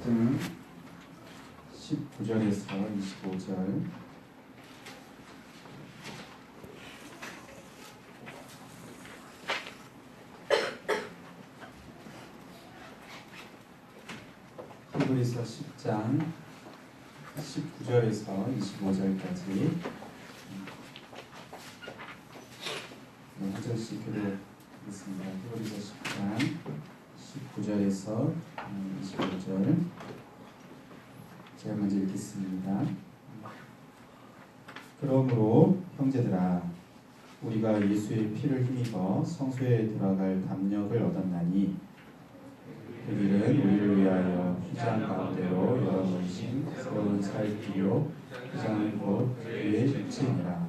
말씀 19절에서 25절. 히브리서 10장 19절에서 25절까지 한 절씩 교독하겠습니다. 히브리서 10장 19절에서 25절 제가 먼저 읽겠습니다. 그러므로 형제들아, 우리가 예수의 피를 힘입어 성소에 들어갈 담력을 얻었나니 그들은 우리를 위하여 휘장 가운데로 열어놓으신 새로운 살길로, 휘장은 곧 그의 육체니라.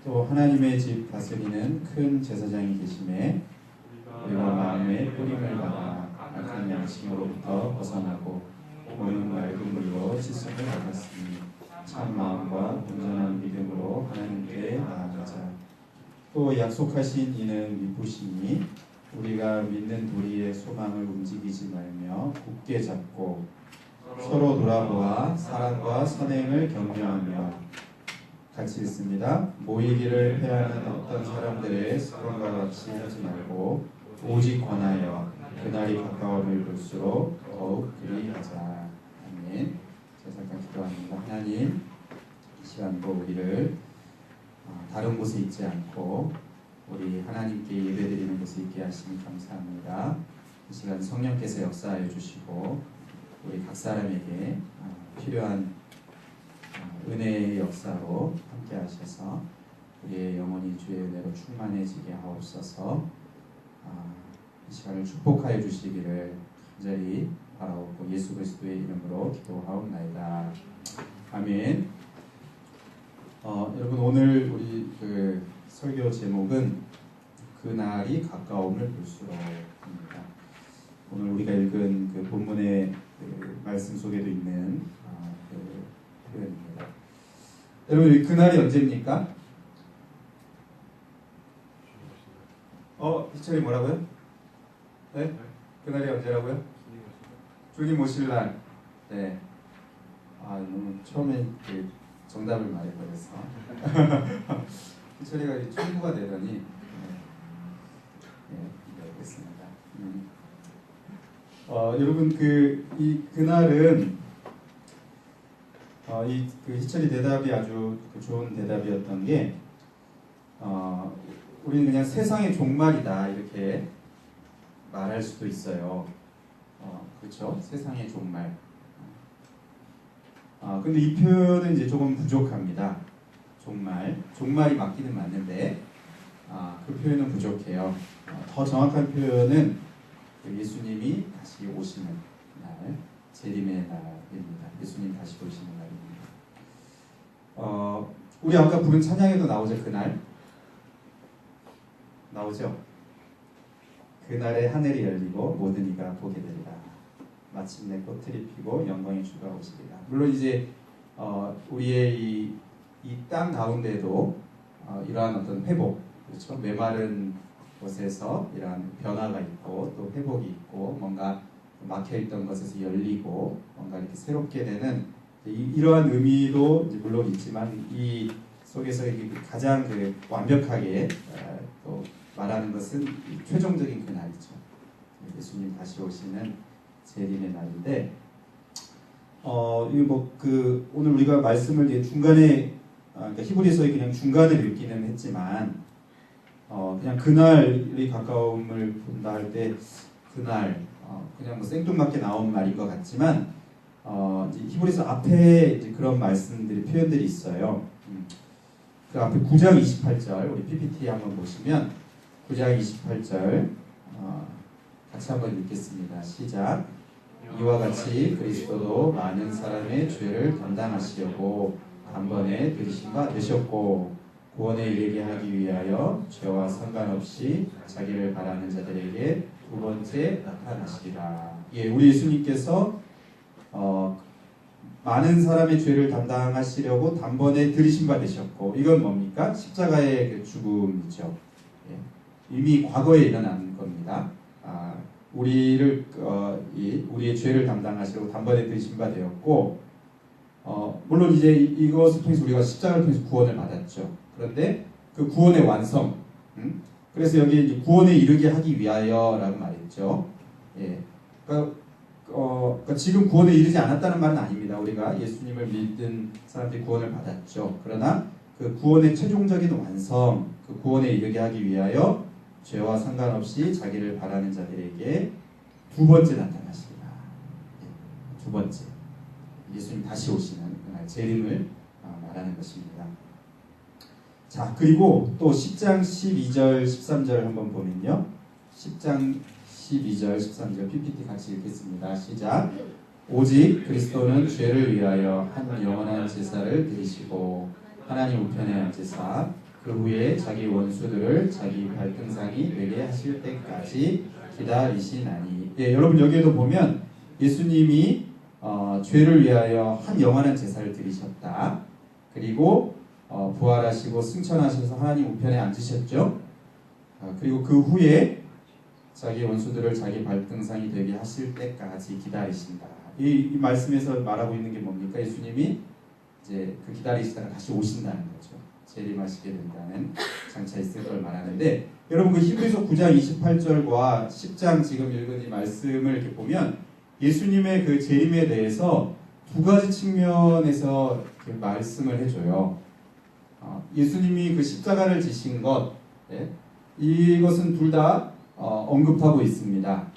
또 하나님의 집 다스리는 큰 제사장이 계심에 우리가 마음의 뿌림을 받아 악한 양심으로부터 벗어나고 오는 맑은 물로 씻음을 받았으니 참 마음과 온전한 믿음으로 하나님께 나아가자. 또 약속하신 이는 미쁘시니 우리가 믿는 도리의 소망을 움직이지 말며 굳게 잡고 서로 돌아보아 사랑과 선행을 격려하며, 같이 읽습니다. 모이기를 패하는 어떤 사람들의 습관과 같이 하지 말고 오직 권하여 그날이 가까움을 볼수록 더욱 그리하자. 아멘. 제가 잠깐 기도합니다. 하나님, 이 시간도 우리를 다른 곳에 있지 않고 우리 하나님께 예배드리는 곳에 있게 하시니 감사합니다. 이 시간 성령께서 역사하여 주시고 우리 각 사람에게 필요한 은혜의 역사로 함께 하셔서 우리의 영혼이 주의 은혜로 충만해지게 하옵소서. 이 시간을 축복하여 주시기를 간절히 바라옵고 예수 그리스도의 이름으로 기도하옵나이다. 아멘. 여러분, 오늘 우리 설교 제목은 그날이 가까움을 볼수록입니다. 오늘 우리가 읽은 그 본문의 말씀 속에도 있는 표현입니다. 여러분, 그날이 언제입니까? 희철이 뭐라고요? 네? 그날이 언제라고요? 주님 오실 날. 네. 너무 처음에 정답을 말해버렸어. 희철이가 총무가 되더니 알겠습니다. 여러분, 그날은 희철이 대답이 아주 좋은 대답이었던 게, 우리는 그냥 세상의 종말이다 이렇게 말할 수도 있어요. 그렇죠? 세상의 종말. 근데 이 표현은 이제 조금 부족합니다. 종말이 맞기는 맞는데 그 표현은 부족해요. 더 정확한 표현은 예수님이 다시 오시는 날, 재림의 날입니다. 예수님 다시 오시는 날입니다. 우리 아까 부른 찬양에도 나오죠. 그날 나오죠. 그날에 하늘이 열리고 모든 이가 보게 되리라. 마침내 꽃들이 피고 영광의 주가 오시리라. 물론 이제 우리의 이 땅 가운데도 이러한 어떤 회복, 그렇죠? 메마른 곳에서 이러한 변화가 있고 또 회복이 있고, 뭔가 막혀있던 것에서 열리고 뭔가 이렇게 새롭게 되는 이러한 의미도 이제 물론 있지만, 이 속에서 가장 완벽하게 또 말하는 것은 최종적인 그날이죠. 예수님 다시 오시는 재림의 날인데, 오늘 우리가 말씀을 이제 중간에, 그러니까 히브리서의 그냥 중간에 읽기는 했지만, 그냥 그날이 가까움을 본다 할 때 그날, 그냥 생뚱맞게 나온 말인 것 같지만, 이제 히브리서 앞에 이제 그런 말씀들이, 표현들이 있어요. 그 앞에 9장 28절, 우리 PPT 한번 보시면 9장 28절 같이 한번 읽겠습니다. 시작. 이와 같이 그리스도도 많은 사람의 죄를 감당하시려고 단번에 들이신 바 되셨고, 구원에 이르게 하기 위하여 죄와 상관없이 자기를 바라는 자들에게 두 번째 나타나시리라. 우리 예수님께서 많은 사람의 죄를 담당하시려고 단번에 들이신 바 되셨고, 이건 뭡니까? 십자가의 죽음이죠. 이미 과거에 일어난 겁니다. 우리의 죄를 담당하시고 단번에 들으신 바 되었고, 물론 이제 이것을 통해서 우리가 십자가를 통해서 구원을 받았죠. 그런데 그 구원의 완성, 그래서 여기 이제 구원에 이르게 하기 위하여라고 말했죠. 예, 그러니까 지금 구원에 이르지 않았다는 말은 아닙니다. 우리가 예수님을 믿은 사람들이 구원을 받았죠. 그러나 그 구원의 최종적인 완성, 그 구원에 이르게 하기 위하여 죄와 상관없이 자기를 바라는 자들에게 두 번째 나타나시리라. 예, 두 번째. 예수님 다시 오시는 그날 재림을 말하는 것입니다. 자, 그리고 또 10장 12절 13절 한번 보면요. 10장 12절 13절 PPT 같이 읽겠습니다. 시작. 오직 그리스도는 죄를 위하여 한 영원한 제사를 드리시고 하나님 우편에 앉으사 그 후에 자기 원수들을 자기 발등상이 되게 하실 때까지 기다리시나니. 예, 여러분 여기에도 보면 예수님이 죄를 위하여 한 영원한 제사를 드리셨다. 그리고 부활하시고 승천하셔서 하나님 우편에 앉으셨죠. 그리고 그 후에 자기 원수들을 자기 발등상이 되게 하실 때까지 기다리신다. 이 말씀에서 말하고 있는 게 뭡니까? 예수님이 이제 그 기다리시다가 다시 오신다는 거죠. 재림하시게 된다는 장차 있을 걸 말하는데, 여러분 그 히브리서 9장 28절과 10장 지금 읽은 이 말씀을 이렇게 보면 예수님의 그 재림에 대해서 두 가지 측면에서 이렇게 말씀을 해줘요. 예수님이 그 십자가를 지신 것, 네? 이것은 둘 다 언급하고 있습니다.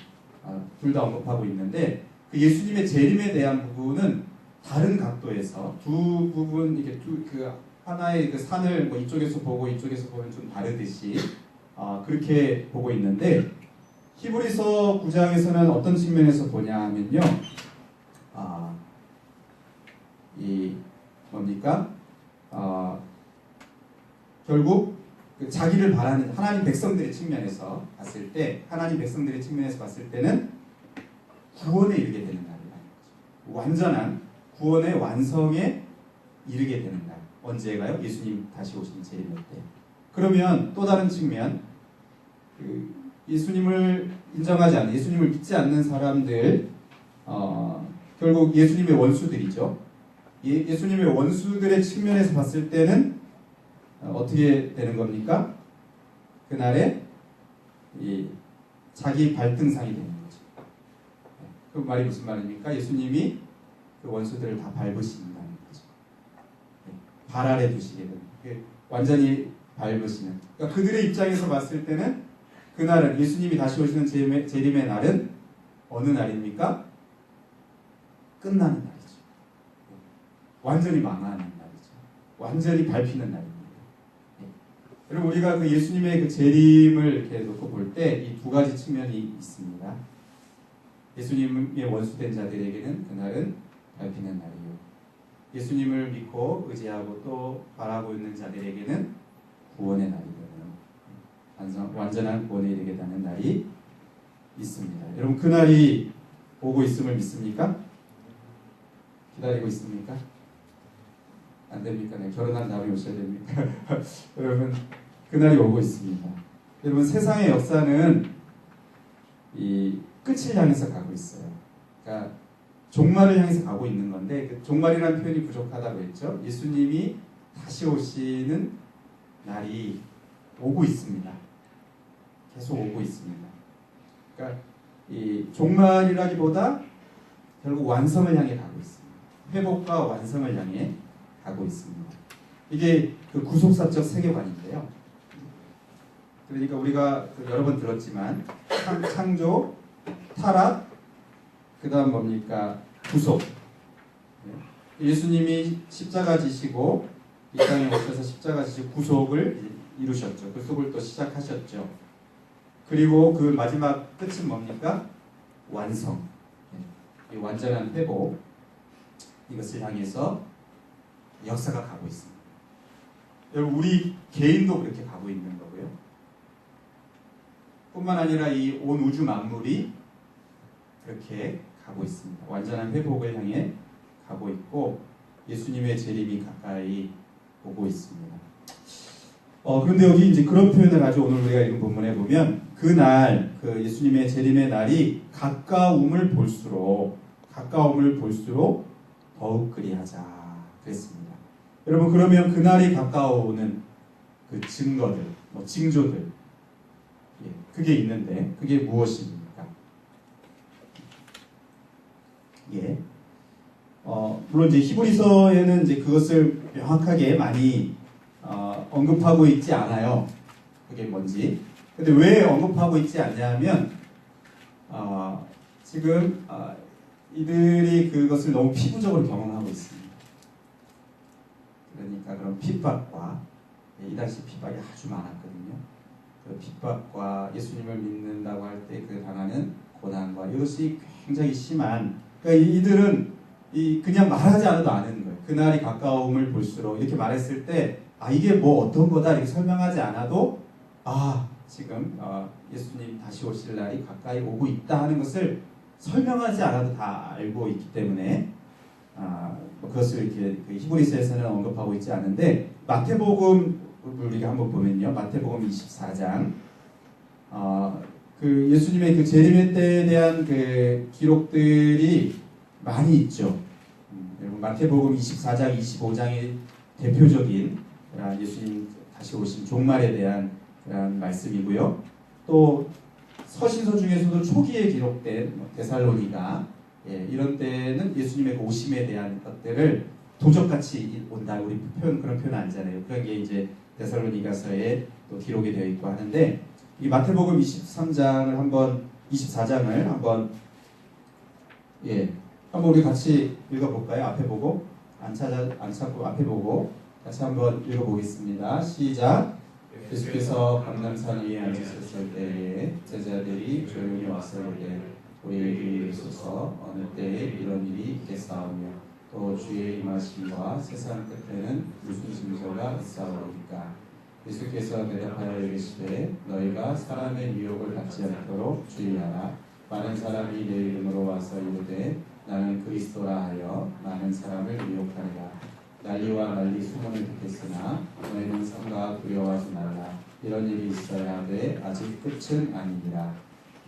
둘 다 언급하고 있는데 그 예수님의 재림에 대한 부분은 다른 각도에서 두 부분 이렇게 그 하나의 그 산을 뭐 이쪽에서 보고 이쪽에서 보면 좀 다르듯이 그렇게 보고 있는데, 히브리서 9장에서는 어떤 측면에서 보냐 하면요. 이 뭡니까? 결국 그 자기를 바라는 하나님 백성들의 측면에서 봤을 때, 하나님 백성들의 측면에서 봤을 때는 구원에 이르게 되는 날이라는 거죠. 완전한 구원의 완성에 이르게 되는 날. 언제가요? 예수님 다시 오시는 재림일 때. 그러면 또 다른 측면, 그 예수님을 인정하지 않는, 예수님을 믿지 않는 사람들, 결국 예수님의 원수들이죠. 예수님의 원수들의 측면에서 봤을 때는 어떻게 되는 겁니까? 그날에 자기 발등상이 되는 거죠. 그 말이 무슨 말입니까? 예수님이 그 원수들을 다 밟으신다는 거죠. 발 아래 두시게 되는, 완전히 밟으시는. 그러니까 그들의 입장에서 봤을 때는 그날은, 예수님이 다시 오시는 재림의 날은 어느 날입니까? 끝나는 날이죠. 완전히 망하는 날이죠. 완전히 밟히는 날입니다. 그리고 우리가 그 예수님의 그 재림을 이렇게 놓고 볼 때 이 두 가지 측면이 있습니다. 예수님의 원수된 자들에게는 그날은 밟히는 날이요. 예수님을 믿고 의지하고 또 바라고 있는 자들에게는 구원의 날이거든요. 완전한 구원에 이르게 되는 날이 있습니다. 여러분 그 날이 오고 있음을 믿습니까? 기다리고 있습니까? 안 됩니까? 네, 결혼한 다음에 오셔야 됩니까? 여러분 그날이 오고 있습니다. 여러분 세상의 역사는 이 끝을 향해서 가고 있어요. 그러니까 종말을 향해서 가고 있는 건데, 그 종말이라는 표현이 부족하다고 했죠. 예수님이 다시 오시는 날이 오고 있습니다. 계속 오고 있습니다. 그러니까 이 종말이라기보다 결국 완성을 향해 가고 있습니다. 회복과 완성을 향해 가고 있습니다. 이게 그 구속사적 세계관인데요. 그러니까 우리가 여러 번 들었지만 창조, 타락, 그 다음 뭡니까? 구속. 예수님이 십자가 지시고 이 땅에 오셔서 십자가 지시고 구속을 이루셨죠. 구속을 또 시작하셨죠. 그리고 그 마지막 끝은 뭡니까? 완성. 이 완전한 회복. 이것을 향해서 역사가 가고 있습니다. 여러분 우리 개인도 그렇게 가고 있는 거고요. 뿐만 아니라 이 온 우주 만물이 그렇게 가고 있습니다. 완전한 회복을 향해 가고 있고 예수님의 재림이 가까이 오고 있습니다. 그런데 여기 이제 그런 표현을 아주 오늘 우리가 읽은 본문에 보면 그날 그 예수님의 재림의 날이 가까움을 볼수록 더욱 그리하자 그랬습니다. 여러분, 그러면 그날이 가까워오는 그 증거들, 징조들, 그게 있는데 그게 무엇입니까? 물론 이제 히브리서에는 이제 그것을 명확하게 많이 언급하고 있지 않아요. 그게 뭔지. 근데 왜 언급하고 있지 않냐면 지금 이들이 그것을 너무 피부적으로 경험하고 있습니다. 그러니까 그런 핍박과 이 당시 핍박이 아주 많았거든요. 그 핍박과 예수님을 믿는다고 할 때 그 당하는 고난과 이것이 굉장히 심한. 그러니까 이들은 그냥 말하지 않아도 아는 거예요. 그날이 가까움을 볼수록 이렇게 말했을 때 이게 뭐 어떤 거다 이렇게 설명하지 않아도 지금 예수님 다시 오실 날이 가까이 오고 있다 하는 것을 설명하지 않아도 다 알고 있기 때문에 그것을 이렇게 히브리서에서는 언급하고 있지 않은데, 마태복음 우리가 한번 보면요, 마태복음 24장 그 예수님의 그 재림의 때에 대한 그 기록들이 많이 있죠. 여러분, 마태복음 24장, 25장이 대표적인 예수님 다시 오신 종말에 대한 그런 말씀이고요. 또 서신서 중에서도 초기에 기록된 데살로니가, 이런 때는 예수님의 그 오심에 대한 것들을 도적같이 온다. 우리 그런 표현 아니잖아요. 그런 게 이제 데살로니가서에 또 기록이 되어 있고 하는데, 이 마태복음 24장을 한번 우리 같이 읽어볼까요? 앞에 보고 안 찾고 앞에 보고 같이 한번 읽어보겠습니다. 시작. 예수께서 감람산 위에 앉으셨을 때에 제자들이 조용히 와서 이르되 우리에게 이르소서 어느 때에 이런 일이 있겠사오며 또 주의 임하심과 세상 끝에는 무슨 징조가 있사오리까. 예수께서 대답하여 이르시되 너희가 사람의 미혹을 받지 않도록 주의하라. 많은 사람이 내 이름으로 와서 이르되 나는 그리스도라 하여 많은 사람을 미혹하리라. 난리와 난리 소문을 듣겠으나 너희는 삼가 두려워하지 말라. 이런 일이 있어야 하되 아직 끝은 아니니라.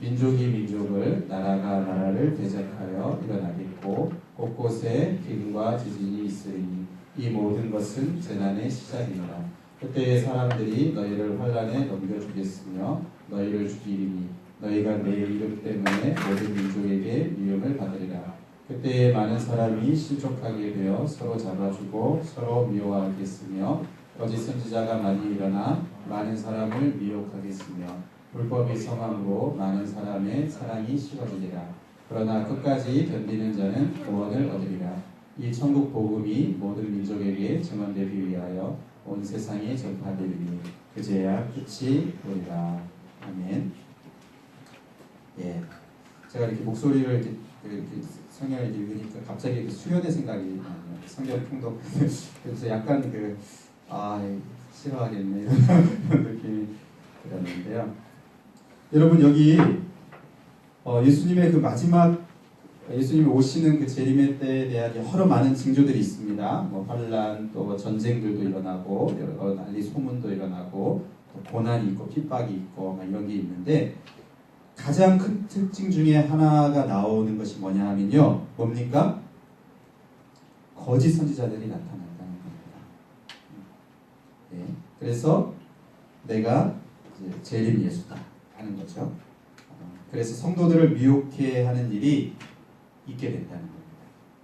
민족이 민족을, 나라가 나라를 대적하여 일어나겠고 곳곳에 기근과 지진이 있으리니 이 모든 것은 재난의 시작이니라. 그때의 사람들이 너희를 환난에 넘겨주겠으며 너희를 죽이리니 너희가 내 이름 때문에 모든 민족에게 미움을 받으리라. 그때에 많은 사람이 실족하게 되어 서로 잡아주고 서로 미워하겠으며 거짓 선지자가 많이 일어나 많은 사람을 미혹하겠으며 불법이 성함으로 많은 사람의 사랑이 식어지리라. 그러나 끝까지 견디는 자는 구원을 얻으리라. 이 천국 복음이 모든 민족에게 증언되기 위하여 온 세상에 전파되리니 그제야 끝이 오리라. 아멘. 제가 이렇게 목소리를 이렇게 성경을 읽으니까 갑자기 수련의 생각이 나네요. 성경 통독. 그래서 약간 싫어하겠네 이런 느낌이 들었는데요. 여러분, 여기 예수님의 그 마지막 예수님이 오시는 그 재림의 때에 대한 여러 많은 징조들이 있습니다. 환란, 또 전쟁들도 일어나고 여러 난리 소문도 일어나고 또 고난이 있고 핍박이 있고 이런 게 있는데, 가장 큰 특징 중에 하나가 나오는 것이 뭐냐 하면요, 뭡니까? 거짓 선지자들이 나타난다는 겁니다. 그래서 내가 이제 재림 예수다 하는 거죠. 그래서 성도들을 미혹해 하는 일이 있게 된다는 겁니다.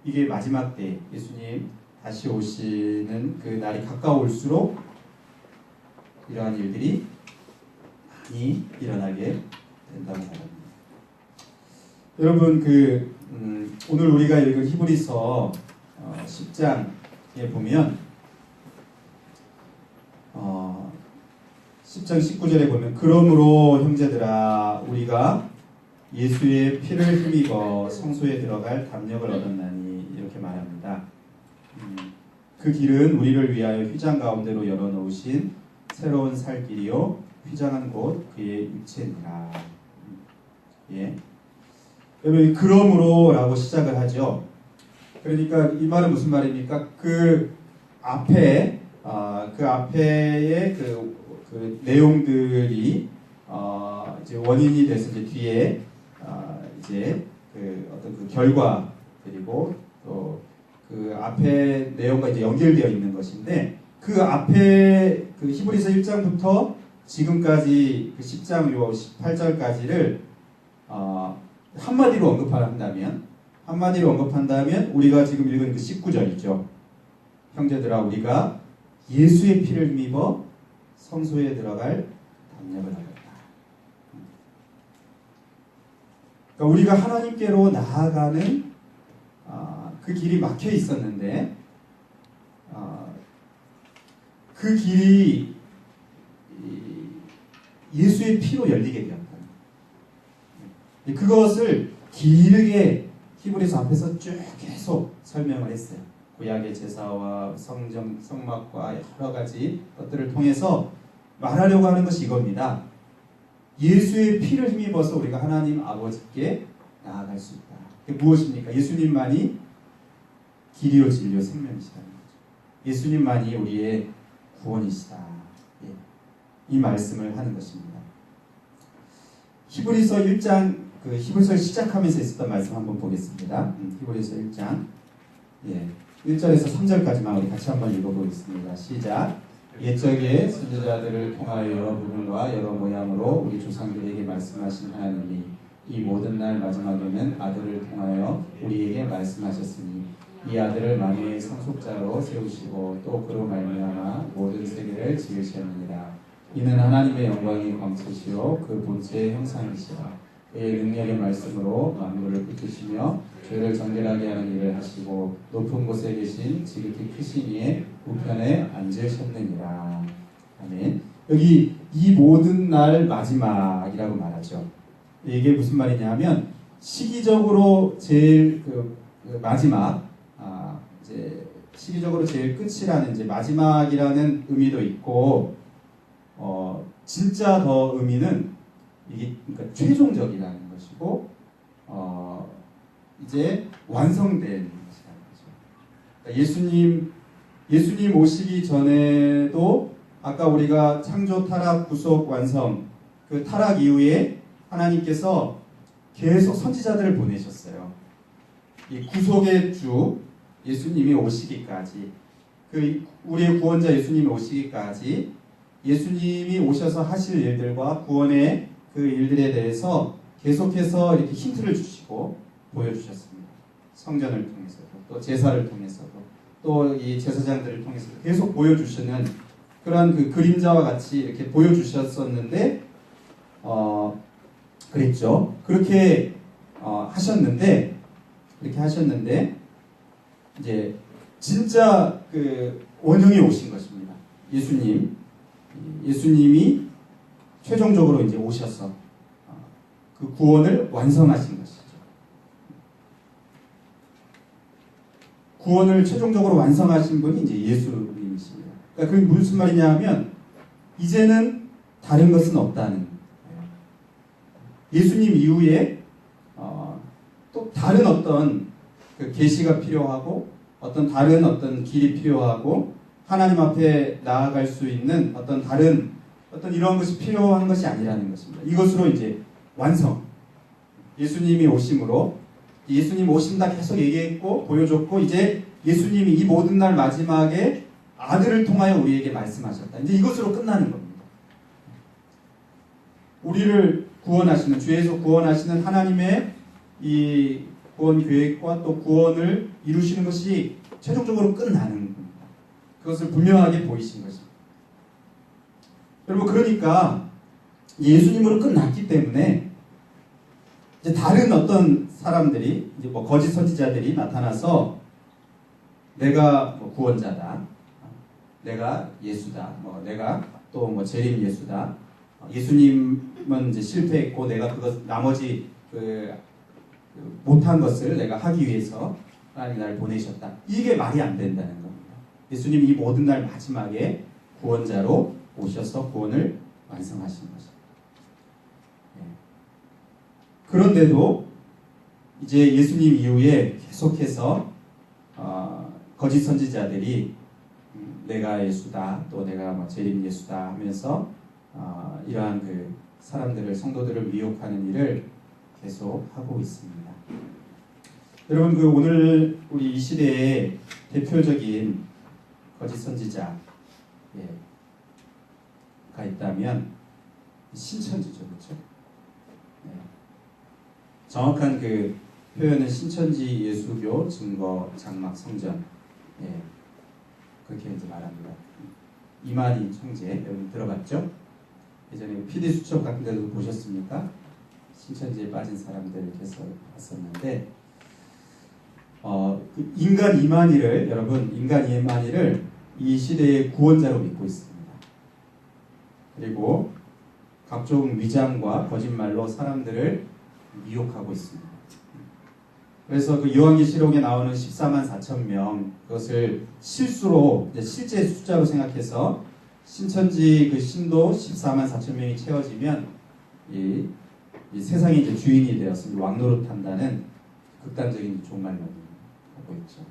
이게 마지막 때 예수님 다시 오시는 그 날이 가까울수록 이러한 일들이 많이 일어나게 된다고 말합니다. 여러분, 오늘 우리가 읽은 히브리서 10장에 보면 10장 19절에 보면 그러므로 형제들아 우리가 예수의 피를 힘입어 성소에 들어갈 담력을 얻었나니 이렇게 말합니다. 그 길은 우리를 위하여 휘장 가운데로 열어놓으신 새로운 살 길이요 휘장한 곳 그의 육체니라. 여러분, 그러므로라고 시작을 하죠. 그러니까 이 말은 무슨 말입니까? 그 앞에의 그 내용들이 이제 원인이 돼서 이제 뒤에 이제 어떤 그 결과 그리고 또 그 앞에 내용과 이제 연결되어 있는 것인데 그 앞에 그 히브리서 1장부터 지금까지 그 10장 요 18절까지를 한마디로 언급한다면 우리가 지금 읽은 그 19절이죠. 형제들아 우리가 예수의 피를 힘입어 성소에 들어갈 담력을 얻었다. 그러니까 우리가 하나님께로 나아가는 그 길이 막혀 있었는데 그 길이 예수의 피로 열리게 되었다. 그것을 길게 히브리서 앞에서 쭉 계속 설명을 했어요. 구약의 제사와 성막과 여러 가지 것들을 통해서 말하려고 하는 것이 이겁니다. 예수의 피를 힘입어서 우리가 하나님 아버지께 나아갈 수 있다. 그게 무엇입니까? 예수님만이 길이요 진리요 생명이시다는 거죠. 예수님만이 우리의 구원이시다. 이 말씀을 하는 것입니다. 히브리서 1장 그 히브리서를 시작하면서 있었던 말씀 한번 보겠습니다. 히브리서 1장 1절에서 3절까지만 우리 같이 한번 읽어보겠습니다. 시작. 옛적에 선지자들을 통하여 여러 부분과 여러 모양으로 우리 조상들에게 말씀하신 하나님이 이 모든 날 마지막에는 아들을 통하여 우리에게 말씀하셨으니 이 아들을 만유의 상속자로 세우시고 또 그로 말미암아 모든 세계를 지으셨느니라. 이는 하나님의 영광이 광채시요 그 본체의 형상이시라. 그의 능력의 말씀으로 만물을 붙이시며 죄를 정결하게 하는 일을 하시고 높은 곳에 계신 지극히 크신 이의 우편에 앉으셨느니라. 아멘. 여기 이 모든 날 마지막이라고 말하죠. 이게 무슨 말이냐면 시기적으로 제일 마지막 이제 시기적으로 제일 끝이라는 이제 마지막이라는 의미도 있고 진짜 더 의미는 이게 그러니까 최종적이라는 것이고 이제 완성된 것이라는 거죠. 그러니까 예수님 오시기 전에도 아까 우리가 창조, 타락, 구속, 완성 그 타락 이후에 하나님께서 계속 선지자들을 보내셨어요. 이 구속의 주 예수님이 오시기까지 그 우리의 구원자 예수님이 오시기까지 예수님이 오셔서 하실 일들과 구원의 그 일들에 대해서 계속해서 이렇게 힌트를 주시고 보여주셨습니다. 성전을 통해서도 또 제사를 통해서도 또 이 제사장들을 통해서도 계속 보여주시는 그런 그 그림자와 같이 이렇게 보여주셨었는데 그랬죠. 그렇게 하셨는데 이제 진짜 그 원형이 오신 것입니다. 예수님이 최종적으로 이제 오셔서 그 구원을 완성하신 것이죠. 구원을 최종적으로 완성하신 분이 이제 예수님이십니다. 그러니까 그게 무슨 말이냐면 이제는 다른 것은 없다는 거예요. 예수님 이후에 또 다른 어떤 그 계시가 필요하고 다른 어떤 길이 필요하고 하나님 앞에 나아갈 수 있는 다른 이런 것이 필요한 것이 아니라는 것입니다. 이것으로 이제 완성. 예수님이 오심으로 예수님 오신다 계속 얘기했고 보여줬고 이제 예수님이 이 모든 날 마지막에 아들을 통하여 우리에게 말씀하셨다. 이제 이것으로 끝나는 겁니다. 우리를 구원하시는 주에서 구원하시는 하나님의 이 구원 계획과 또 구원을 이루시는 것이 최종적으로 끝나는 겁니다. 그것을 분명하게 보이신 것입니다. 여러분 그러니까 예수님으로 끝났기 때문에 이제 다른 어떤 사람들이 이제 거짓 선지자들이 나타나서 내가 구원자다, 내가 예수다, 내가 또 재림 예수다, 예수님은 이제 실패했고 내가 나머지 못한 것을 내가 하기 위해서 하나님이 나를 보내셨다. 이게 말이 안 된다는 겁니다. 예수님이 이 모든 날 마지막에 구원자로 오셔서 구원을 완성하신 것입니다. 그런데도 이제 예수님 이후에 계속해서 거짓 선지자들이 내가 예수다, 또 내가 재림 예수다 하면서 이러한 사람들을 성도들을 미혹하는 일을 계속 하고 있습니다. 여러분 그 오늘 우리 이 시대의 대표적인 거짓 선지자가 있다면 신천지죠, 그렇죠? 네. 정확한 그 표현은 신천지 예수교 증거 장막 성전, 그렇게 이제 말합니다. 이만희 총재 여러분 들어봤죠? 예전에 PD 수첩 같은 데도 보셨습니까? 신천지에 빠진 사람들 이렇게 해서 봤었는데, 그 인간 이만희를 여러분 인간 이만희를 이 시대의 구원자로 믿고 있습니다. 그리고 각종 위장과 거짓말로 사람들을 미혹하고 있습니다. 그래서 그 요한계시록에 나오는 14만 4천 명 그것을 실수로 이제 실제 숫자로 생각해서 신천지 그 신도 14만 4천 명이 채워지면 이 세상의 이제 주인이 되어서 왕노릇한다는 극단적인 종말론을 하고 있죠.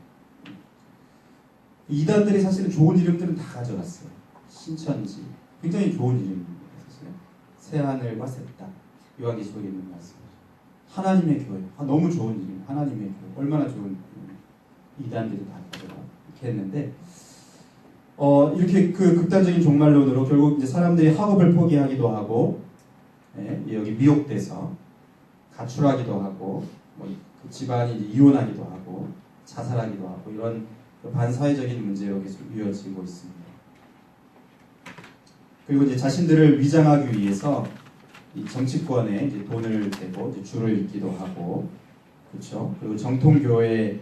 이단들이 사실은 좋은 이름들은 다 가져갔어요. 신천지 굉장히 좋은 이름입니다. 사실은 새하늘과 새 땅 요한계시록에 있는 말씀. 하나님의 교회 너무 좋은 이름. 하나님의 교회 얼마나 좋은 이단들이 다 가져가 이렇게 했는데 이렇게 그 극단적인 종말론으로 결국 이제 사람들이 학업을 포기하기도 하고 여기 미혹돼서 가출하기도 하고 그 집안이 이혼하기도 하고 자살하기도 하고 이런 반사회적인 문제로 계속 이어지고 있습니다. 그리고 이제 자신들을 위장하기 위해서 이 정치권에 이제 돈을 대고 이제 줄을 잇기도 하고, 그렇죠? 그리고 정통교회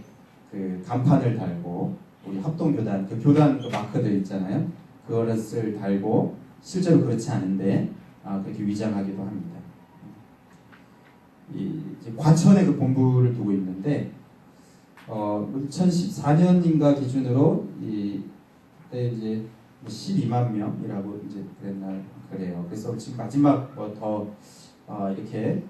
그 간판을 달고 우리 합동교단 그 교단 그 마크들 있잖아요. 그것을 달고 실제로 그렇지 않은데 그렇게 위장하기도 합니다. 이제 과천에 그 본부를 두고 있는데 2014년인가 기준으로 이때 이제 12만 명이라고 이제 그래요. 그래서 지금 마지막 더 이렇게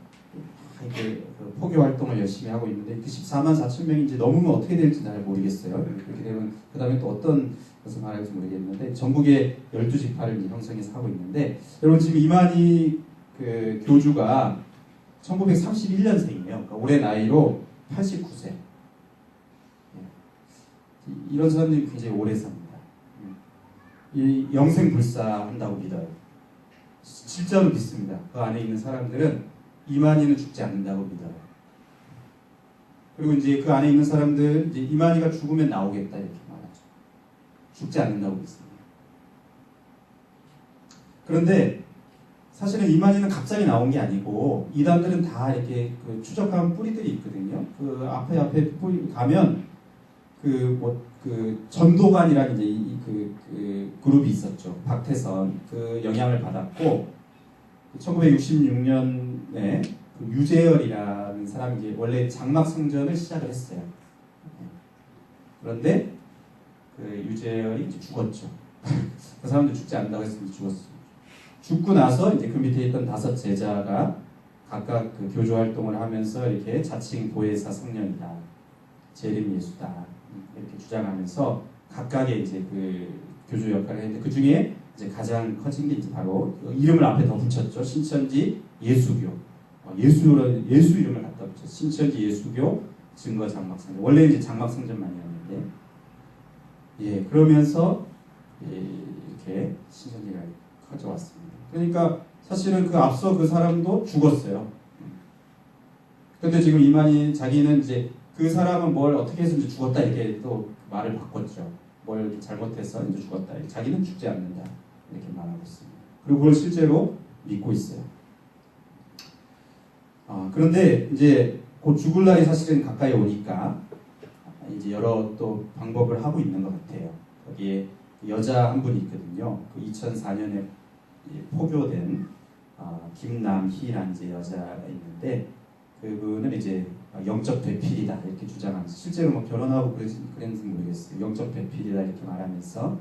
그 포교 활동을 열심히 하고 있는데 그 14만 4천 명이 이제 넘으면 어떻게 될지 잘 모르겠어요. 그렇게 되면 그 다음에 또 어떤 것을 말할지 모르겠는데 전국에 12지파를 형성해서 하고 있는데 여러분 지금 이만희 그 교주가 1931년생이에요. 그러니까 올해 나이로 89세. 이런 사람들이 굉장히 오래 삽니다. 이 영생불사한다고 믿어요. 실제로 믿습니다. 그 안에 있는 사람들은 이만희는 죽지 않는다고 믿어요. 그리고 이제 그 안에 있는 사람들 이제 이만희가 죽으면 나오겠다 이렇게 말하죠. 죽지 않는다고 믿습니다. 그런데 사실은 이만희는 갑자기 나온 게 아니고 이단들은 다 이렇게 그 추적한 뿌리들이 있거든요. 그 앞에 뿌리 가면 그 전도관이라는 이제 그 그룹이 있었죠. 박태선 그 영향을 받았고 1966년에 그 유재열이라는 사람이 이제 원래 장막성전을 시작을 했어요. 그런데 그 유재열이 이제 죽었죠. 그 사람도 죽지 않는다고 했으니 죽었어요. 죽고 나서 이제 그 밑에 있던 5 제자가 각각 그 교조 활동을 하면서 이렇게 자칭 보혜사 성령이다, 재림 예수다 이렇게 주장하면서 각각의 이제 그 교주 역할을 했는데 그 중에 이제 가장 커진 게 이제 바로 그 이름을 앞에 더 붙였죠. 신천지 예수교. 예수 이름을 갖다 붙였죠. 신천지 예수교 증거 장막성전. 원래 이제 장막성전만이었는데, 그러면서 이렇게 신천지가 커져왔습니다. 그러니까 사실은 그 앞서 그 사람도 죽었어요. 근데 지금 이만희 자기는 이제 그 사람은 뭘 어떻게 해서 이제 죽었다 이렇게 또 말을 바꿨죠. 뭘 잘못해서 이제 죽었다. 자기는 죽지 않는다 이렇게 말하고 있습니다. 그리고 그걸 실제로 믿고 있어요. 그런데 이제 곧 죽을 날이 사실은 가까이 오니까 이제 여러 또 방법을 하고 있는 것 같아요. 거기에 여자 한 분이 있거든요. 그 2004년에 포교된 김남희라는 이제 여자가 있는데 그분은 이제 영적 배필이다 이렇게 주장하면서 실제로 뭐 결혼하고 그랬는지 모르겠어요. 영적 배필이다 이렇게 말하면서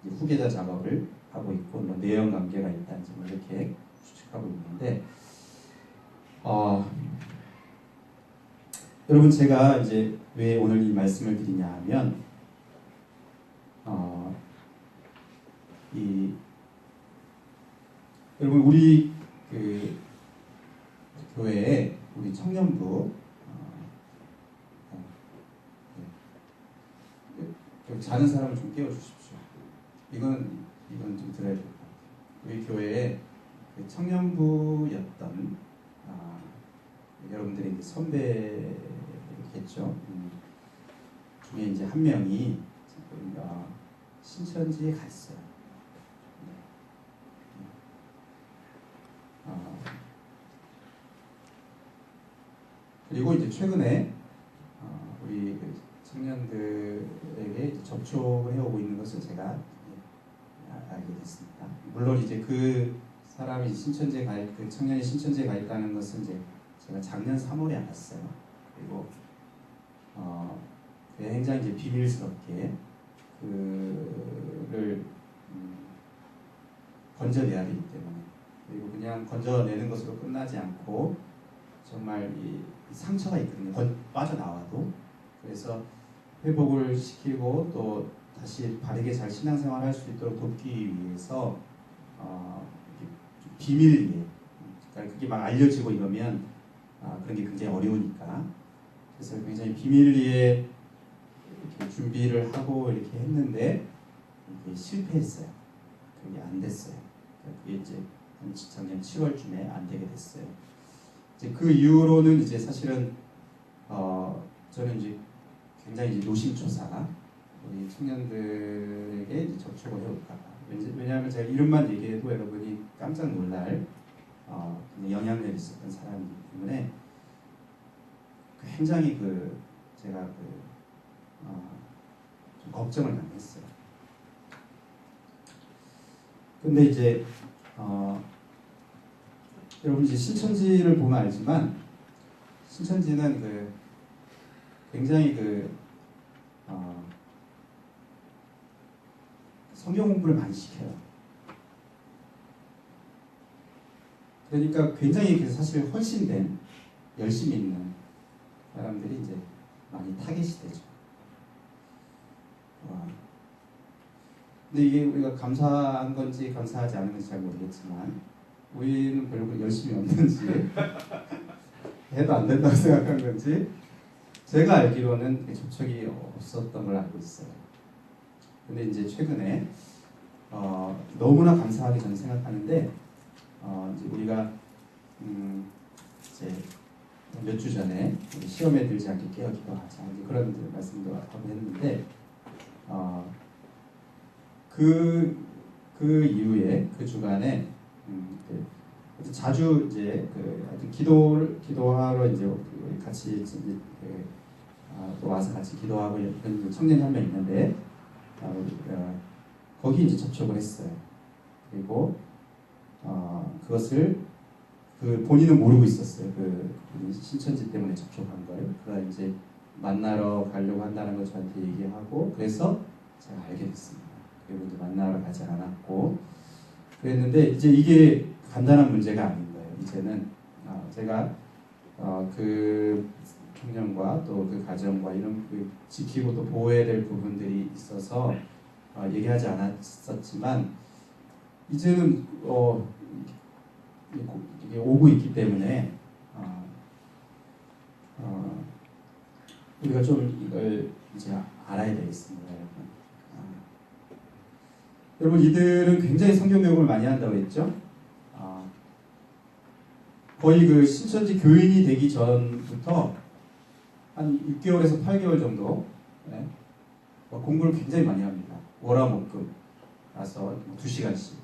이제 후계자 작업을 하고 있고 뭐 내연 관계가 있다는지 뭐 이렇게 추측하고 있는데 여러분 제가 이제 왜 오늘 이 말씀을 드리냐 하면 여러분 우리 그 우리 청년부 자는 사람을 좀 깨워주십시오. 이건 좀 들어야 될 것 같아요. 우리 교회에 청년부였던 여러분들의 선배겠죠. 중에 이제 한 명이 지금 신천지에 갔어요. 그리고 이제 최근에 우리 청년들에게 이제 접촉을 해오고 있는 것을 제가 알게 됐습니다. 물론 이제 그 사람이 신천지에 그 청년이 신천지에 가 있다는 것은 이제 제가 작년 3월에 알았어요. 그리고 굉장히 이제 비밀스럽게 그를 건져내야 되기 때문에, 그리고 그냥 건져내는 것으로 끝나지 않고 정말 이 상처가 있거든요. 빠져나와도. 그래서 회복을 시키고 또 다시 바르게 잘 신앙생활을 할 수 있도록 돕기 위해서 비밀리에, 그러니까 그게 막 알려지고 이러면 그런 게 굉장히 어려우니까, 그래서 굉장히 비밀리에 이렇게 준비를 하고 이렇게 했는데 이게 실패했어요. 그게 안 됐어요. 그게 이제 작년 7월쯤에 안 되게 됐어요. 이제 그 이후로는 이제 사실은 저는 이제 굉장히 이제 노심초사 우리 청년들에게 이제 접촉을 해볼까. 왜냐하면 제가 이름만 얘기해도 여러분이 깜짝 놀랄 영향력이 있었던 사람이기 때문에 굉장히 제가 좀 걱정을 많이 했어요. 근데 이제 여러분 이제 신천지를 보면 알지만 신천지는 굉장히 성경 공부를 많이 시켜요. 그러니까 굉장히 사실 헌신된 열심히 있는 사람들이 이제 많이 타겟이 되죠. 근데 이게 우리가 감사한 건지 감사하지 않은 건지 잘 모르겠지만 우리는 별로 열심히 없는지 해도 안 된다고 생각한 건지 제가 알기로는 접촉이 없었던 걸 알고 있어요. 근데 이제 최근에 너무나 감사하게 저는 생각하는데 이제 우리가 이제 몇 주 전에 시험에 들지 않게 깨어 기도하자 그런 말씀도 하고 했는데 그 이후에 그 주간에 자주 이제 하여튼 기도하러 이제 같이 또 와서 같이 기도하고 이런 청년이 한 명 있는데 거기 이제 접촉을 했어요. 그리고 그것을 본인은 모르고 있었어요. 신천지 때문에 접촉한 걸. 그걸 이제 만나러 가려고 한다는 걸 저한테 얘기하고 그래서 제가 알게 됐습니다. 그리고 이제 만나러 가지 않았고 그랬는데 이제 이게 간단한 문제가 아닌 거예요. 이제는 제가 그 청년과 또 그 가정과 이런 지키고 또 보호해야 될 부분들이 있어서 얘기하지 않았었지만 이제는 이게 오고 있기 때문에 우리가 좀 이걸 이제 알아야 되겠습니다, 여러분. 여러분 이들은 굉장히 성경 교육을 많이 한다고 했죠. 거의 신천지 교인이 되기 전부터 한 6개월에서 8개월 정도 공부를 굉장히 많이 합니다. 월화목금 가서 2시간씩.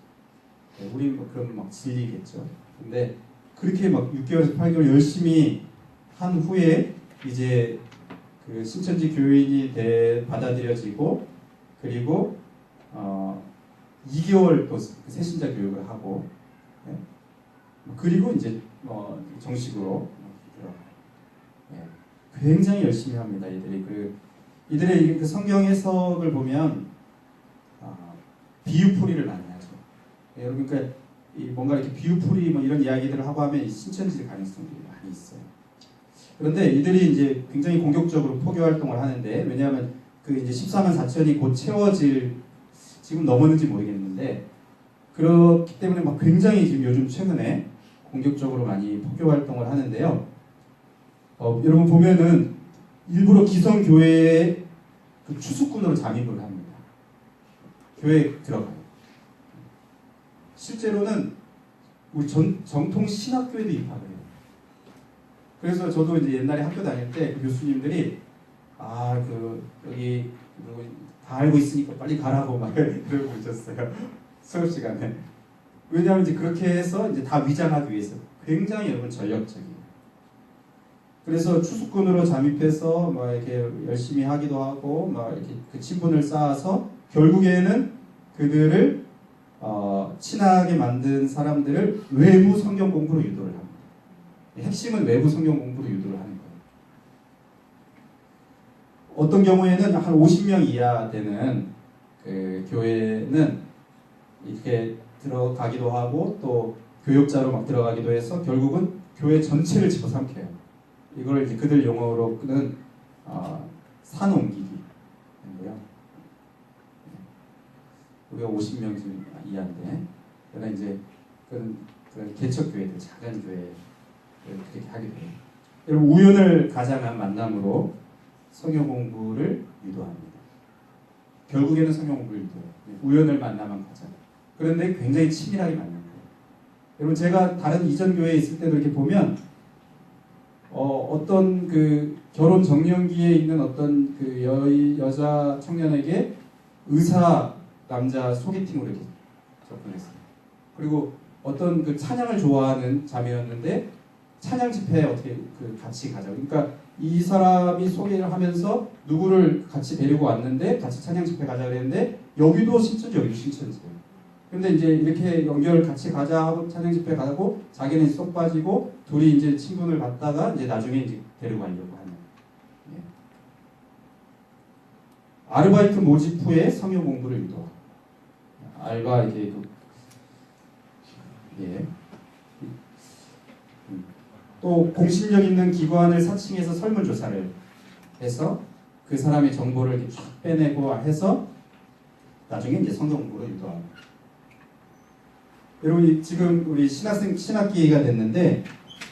우리 그러면 막 질리겠죠. 근데 그렇게 막 6개월에서 8개월 열심히 한 후에 이제 그 신천지 교인이 받아들여지고 그리고 2개월 또 새신자 교육을 하고 그리고 이제 정식으로 들어가요. 굉장히 열심히 합니다. 이들의 그 성경 해석을 보면 비유풀이를 많이 하죠. 여러분 그러니까 뭔가 이렇게 비유풀이 뭐 이런 이야기들을 하고 하면 신천지 가능성이 많이 있어요. 그런데 이들이 이제 굉장히 공격적으로 포교 활동을 하는데 왜냐하면 이제 14만 4천이 곧 채워질 지금 넘었는지 모르겠는데 그렇기 때문에 막 굉장히 지금 요즘 최근에 공격적으로 많이 포교 활동을 하는데요. 여러분 보면은 일부러 기성교회에 그 추수꾼으로 잠입을 합니다. 교회에 들어가요. 실제로는 우리 정통 신학교에도 입학을 해요. 그래서 저도 이제 옛날에 학교 다닐 때 그 교수님들이 여기 다 알고 있으니까 빨리 가라고 막 이러고 있었어요. 수업 시간에. 왜냐하면 이제 그렇게 해서 이제 다 위장하기 위해서 굉장히 여러분 전력적이에요. 그래서 추수꾼으로 잠입해서 막 이렇게 열심히 하기도 하고 막 이렇게 그 친분을 쌓아서 결국에는 그들을 친하게 만든 사람들을 외부 성경 공부로 유도를 합니다. 핵심은 외부 성경 공부로 유도를 하는 거예요. 어떤 경우에는 한 50명 이하 되는 그 교회는 이렇게 들어가기도 하고 또 교역자로 막 들어가기도 해서 결국은 교회 전체를 집어삼켜요. 이걸 이제 그들 용어로는 산 옮기기인데요. 우리가 50명 이하인데, 그러나 이제 그런 개척교회들, 작은 교회 그렇게 하게 돼요. 여러분 우연을 가장한 만남으로 성경 공부를 유도합니다. 결국에는 성경 공부를 유도해요. 우연을 만나만 가자. 그런데 굉장히 치밀하게 만난 거예요. 여러분 제가 다른 이전 교회에 있을 때도 이렇게 보면 어떤 그 결혼 정년기에 있는 어떤 그 여자 청년에게 의사 남자 소개팅으로 이렇게 접근했어요. 그리고 어떤 그 찬양을 좋아하는 자매였는데 찬양 집회에 어떻게 그 같이 가자. 그러니까 이 사람이 소개를 하면서 누구를 같이 데리고 왔는데 같이 찬양 집회 가자 그랬는데 여기도 신천지 여기도 신천지예요. 근데 이제 이렇게 연결 같이 가자 하고 찬양 집회 가고 자기는 쏙 빠지고 둘이 이제 친분을 갖다가 이제 나중에 이제 데리고 가려고 하는. 예. 아르바이트 모집 후에 성경 공부를 유도하고 알바 이렇게 예. 또 공신력 있는 기관을 사칭해서 설문조사를 해서 그 사람의 정보를 이렇게 쫙 빼내고 해서 나중에 이제 성경 공부를 유도하고. 여러분 지금 우리 신학기가 됐는데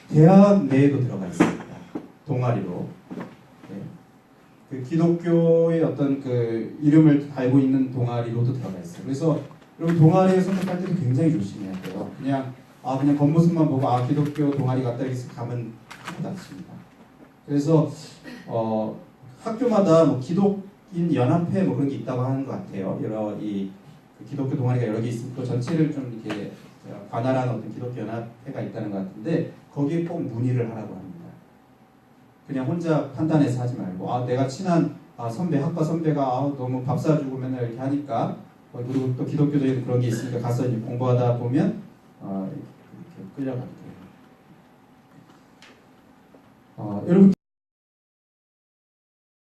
대학 내에도 들어가 있습니다. 동아리로. 네. 그 기독교의 어떤 그 이름을 달고 있는 동아리로도 들어가 있어요. 그래서 여러분 동아리에 선택할 때도 굉장히 조심해야 돼요. 그냥 겉모습만 보고 기독교 동아리 갔다 이렇게 가면 큰일 났습니다. 그래서 학교마다 뭐 기독인 연합회 뭐 그런 게 있다고 하는 것 같아요. 여러 그 기독교 동아리가 여러 개 있으면 또 전체를 좀 이렇게 관할하는 어떤 기독교 연합회가 있다는 것 같은데 거기에 꼭 문의를 하라고 합니다. 그냥 혼자 판단해서 하지 말고 내가 친한 선배 학과 선배가 너무 밥 사주고 맨날 이렇게 하니까 그리고 또 기독교적인 그런 게 있으니까 가서 이제 공부하다 보면 이렇게 끌려가게 돼요. 여러분